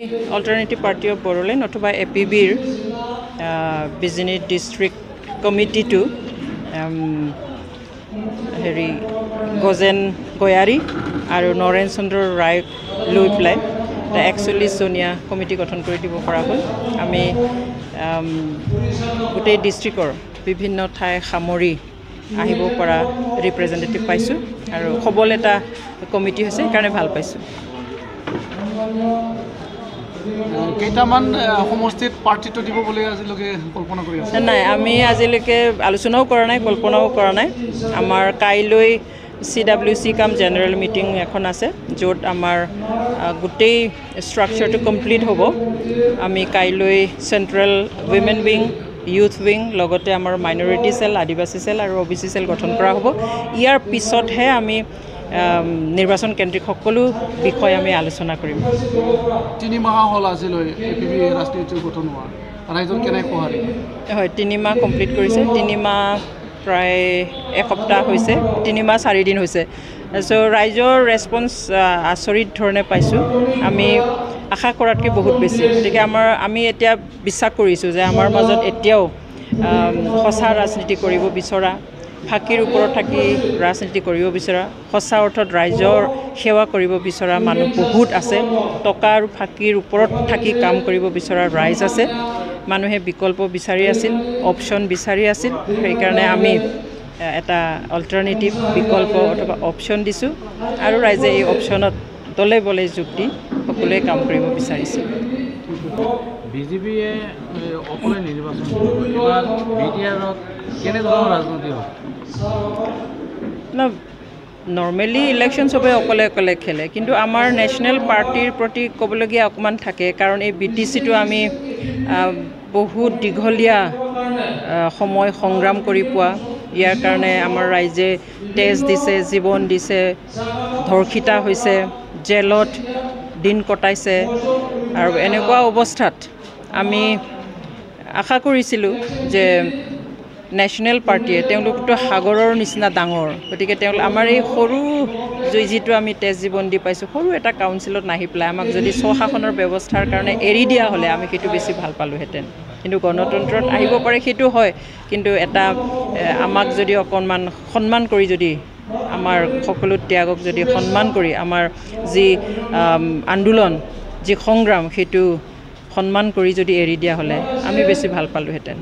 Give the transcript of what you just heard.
Alternative Party of Bodoland অথবা APBৰ Bijni district কমিটিটো হেৰি গজেন গয়াৰী আৰু নৰেন চন্দ্ৰ ৰায়ক লৈ পেলাই 41 জনীয়া কমিটি গঠন কৰি দিব পৰা হ'ল আমি গোটেই ডিষ্ট্ৰিক্টৰ বিভিন্ন ঠাই সামৰি আহিব পৰা ৰিপ্ৰেজেন্টেটিভ পাইছোঁ আৰু খবল এটা কমিটি হৈছে কাৰণে ভাল পাইছোঁ কেইটামান সমষ্টিত পাৰ্টিটো দিব বুলি আজিলৈকে কল্পনা কৰি আছে নাই আমি আজিলৈকে আলোচনাও কৰা নাই কল্পনাও কৰা নাই আমাৰ কাইলৈ CWC কাম জেনেৰেল মিটিং এখন আছে য'ত আমাৰ গোটেই ষ্ট্ৰাকচাৰটো কমপ্লিট হ'ব আমি কাইলৈ central women wing youth wing লগতে আমাৰ মাইনৰিটি সেল আদিবাসী সেল আৰু OBC সেল গঠন কৰা হ'ব ইয়াৰ পিছতহে আমি নিৰ্বাচন কেন্দ্ৰিক সকলো বিষয় আমি আলোচনা কৰিম 3 মাহ হ'ল আজিলৈ APB ৰাষ্ট্ৰীয় গঠন হোৱা ৰাইজৰ কেনে সহাৰি হয় 3 মাহ কমপ্লিট কৰিছে 3 মাহ প্ৰায় এসপ্তাহ হৈছে 3 মাহ 4 দিন হৈছে সো ৰাইজৰ ৰেসপন্স আচৰিত ধৰণে পাইছোঁ আমি আশা কৰাতকৈ বহুত বেছি গতিকে আমি এতিয়া বিশ্বাস কৰিছোঁ যে আমাৰ মাজত এতিয়াও সঁচা ৰাজনীতি কৰিব বিচৰা ফাঁকিৰ ওপৰত থাকি ৰাজনীতি কৰিব বিচৰা সঁচা অৰ্থত ৰাইজৰ সেৱা কৰিব বিচৰা মানুহ বহুত আছে টকা আৰু ফাঁকিৰ ওপৰত থাকি কাম কৰিব বিচৰা ৰাইজ আছে মানুহে বিকল্প বিচাৰি আছিল অপচন বিচাৰি আছিল সেইকাৰণে আমি এটা অল্টাৰনেটিভ বিকল্প অথবা অপচন দিছোঁ আৰু ৰাইজে এই অপচনত দলে বলে যোগ দি সকলোৱে কাম কৰিব বিচাৰিছে বিজেপিয়ে অকলে নিৰ্বাচন এবাৰ বিটিআৰত কেনেধৰণৰ ৰাজনীতি হ'ব নৰ্মেলি ইলেকশ্যন সবে অকলে অকলে খেলে কিন্তু আমাৰ নেশ্যনেল পাৰ্টিৰ প্ৰতি ক'বলগীয়া অকণমান থাকে কাৰণ এই BTCটো আমি বহুত দীঘলীয়া সময় সংগ্ৰাম কৰি পোৱা ইয়াৰ কাৰণে আমাৰ ৰাইজে তেজ দিছে জীৱন দিছে ধৰ্ষিতা হৈছে জেলত দিন কটাইছে আৰু এনেকুৱা অৱস্থাত আমি আশা কৰিছিলোঁ যে নেশ্যনেল পাৰ্টিয়ে তেওঁলোকতো সাগৰৰ নিচিনা ডাঙৰ গতিকে আমাৰ এই সৰু যিটো আমি তেজ জীৱন দি পাইছোঁ সৰু এটা কাউন্সিলত নাহি পেলাই আমাক যদি স্বশাসনৰ ব্যৱস্থাৰ কাৰণে এৰি দিয়া হ'লে আমি সেইটো বেছি ভাল পালোহেঁতেন কিন্তু গণতন্ত্ৰত আহিব পাৰে সেইটো হয় কিন্তু এটা আমাক যদি অকণমান সন্মান কৰি যদি আমাৰ সকলো ত্যাগক যদি সন্মান কৰি আমাৰ যি আন্দোলন যি সংগ্ৰাম সেইটো সন্মান কৰি যদি এৰি দিয়া হ'লে আমি বেছি ভাল পালোহেঁতেন